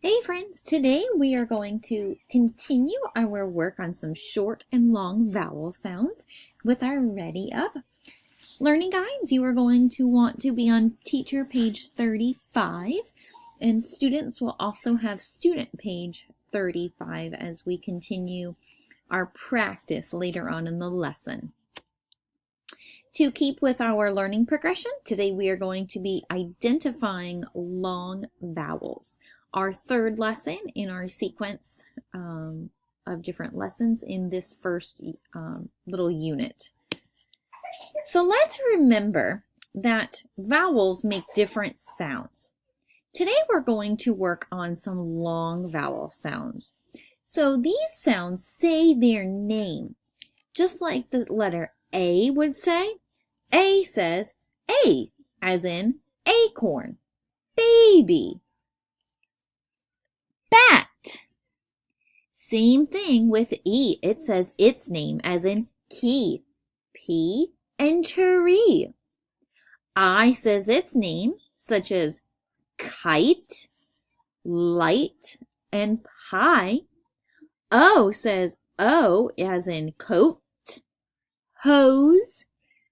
Hey friends, today we are going to continue our work on some short and long vowel sounds with our Ready Up learning guides. You are going to want to be on teacher page 35, and students will also have student page 35 as we continue our practice later on in the lesson. To keep with our learning progression, today we are going to be identifying long vowels. Our third lesson in our sequence of different lessons in this first little unit. So let's remember that vowels make different sounds. Today we're going to work on some long vowel sounds. So these sounds say their name, just like the letter A would say. A says A, as in acorn, baby, bat. Same thing with E. It says its name, as in key, P, and tree. I says its name, such as kite, light, and pie. O says O, as in coat, hose,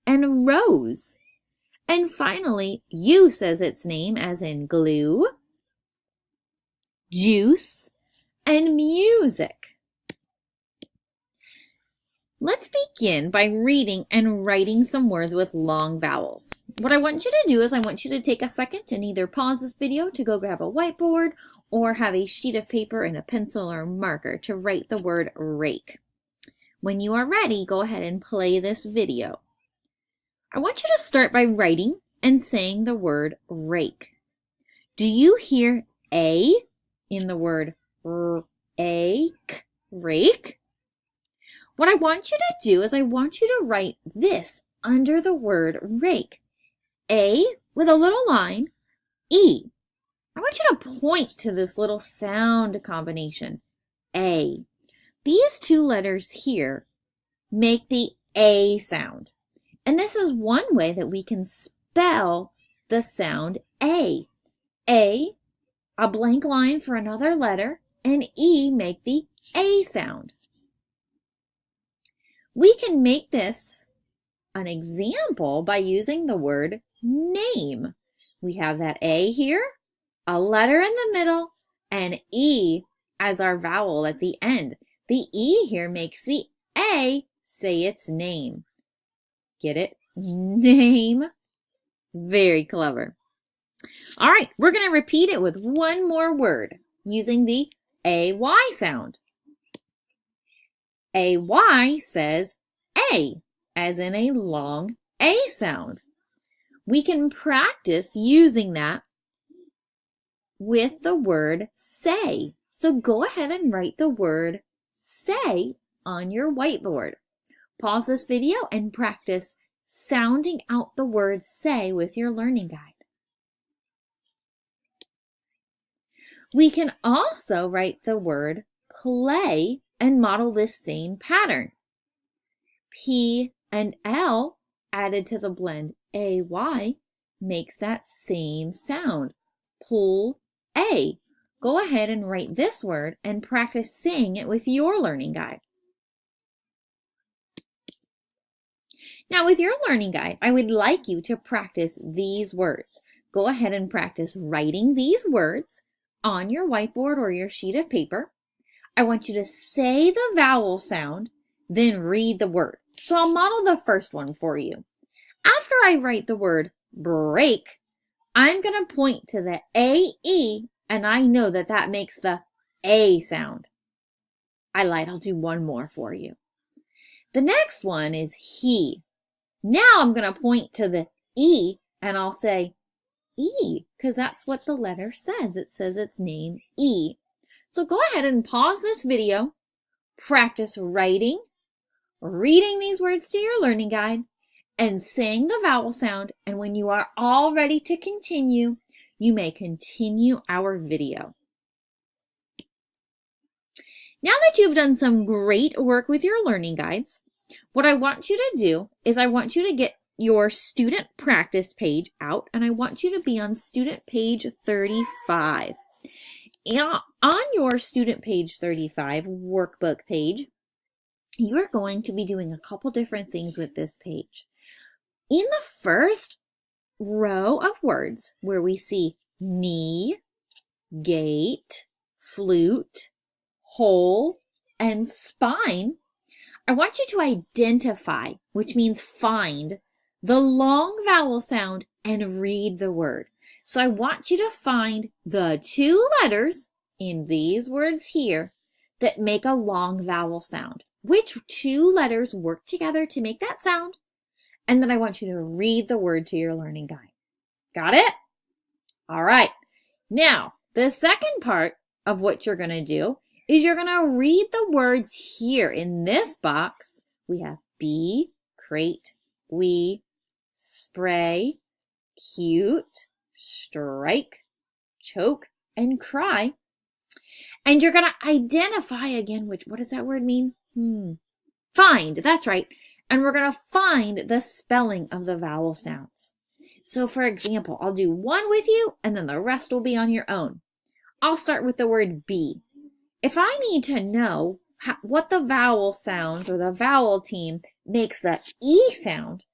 and rose. And finally, U says its name, as in glue, juice, and music. Let's begin by reading and writing some words with long vowels. What I want you to do is I want you to take a second and either pause this video to go grab a whiteboard or have a sheet of paper and a pencil or marker to write the word rake. When you are ready, go ahead and play this video. I want you to start by writing and saying the word rake. Do you hear A in the word rake? What I want you to do is I want you to write this under the word rake. A with a little line, E. I want you to point to this little sound combination, A. These two letters here make the A sound. And this is one way that we can spell the sound A. A, a blank line for another letter, and E make the A sound. We can make this an example by using the word name. We have that A here, a letter in the middle, and E as our vowel at the end. The E here makes the A say its name. Get it? Name. Very clever. All right, we're going to repeat it with one more word using the AY sound. AY says A, as in a long A sound. We can practice using that with the word say. So go ahead and write the word say on your whiteboard. Pause this video and practice sounding out the word say with your learning guide. We can also write the word play and model this same pattern. P and L added to the blend AY makes that same sound. Pull A. Go ahead and write this word and practice saying it with your learning guide. Now with your learning guide, I would like you to practice these words. Go ahead and practice writing these words on your whiteboard or your sheet of paper. I want you to say the vowel sound, then read the word. So I'll model the first one for you. After I write the word break, I'm going to point to the AE, and I know that that makes the A sound. I lied, I'll do one more for you. The next one is he. Now I'm going to point to the E, and I'll say E, because that's what the letter says. It says its name, E. So go ahead and pause this video, practice writing, reading these words to your learning guide, and saying the vowel sound. And when you are all ready to continue, you may continue our video. Now that you've done some great work with your learning guides, what I want you to do is I want you to get your student practice page out, and I want you to be on student page 35. On your student page 35 workbook page, you're going to be doing a couple different things with this page. In the first row of words where we see knee, gate, flute, hole, and spine, I want you to identify, which means find, the long vowel sound and read the word. So I want you to find the two letters in these words here that make a long vowel sound. Which two letters work together to make that sound? And then I want you to read the word to your learning guide. Got it? All right. Now, the second part of what you're going to do is you're going to read the words here in this box. We have bee, crate, we, spray, cute, strike, choke, and cry. And you're going to identify again, what does that word mean? Find, that's right. And we're going to find the spelling of the vowel sounds. So for example, I'll do one with you and then the rest will be on your own. I'll start with the word bee. If I need to know what the vowel sounds or the vowel team makes the E sound,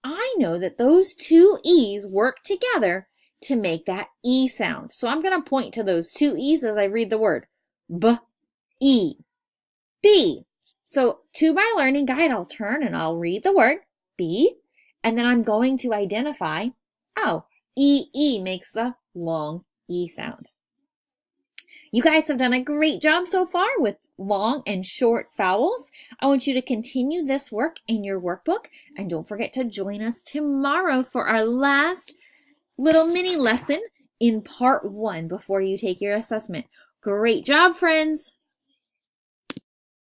I know that those two E's work together to make that E sound. So I'm going to point to those two E's as I read the word. B-E. Bee. So to my learning guide, I'll turn and I'll read the word bee, and then I'm going to identify, E makes the long E sound. You guys have done a great job so far with long and short vowels. I want you to continue this work in your workbook, and don't forget to join us tomorrow for our last little mini lesson in part 1 before you take your assessment. Great job, friends!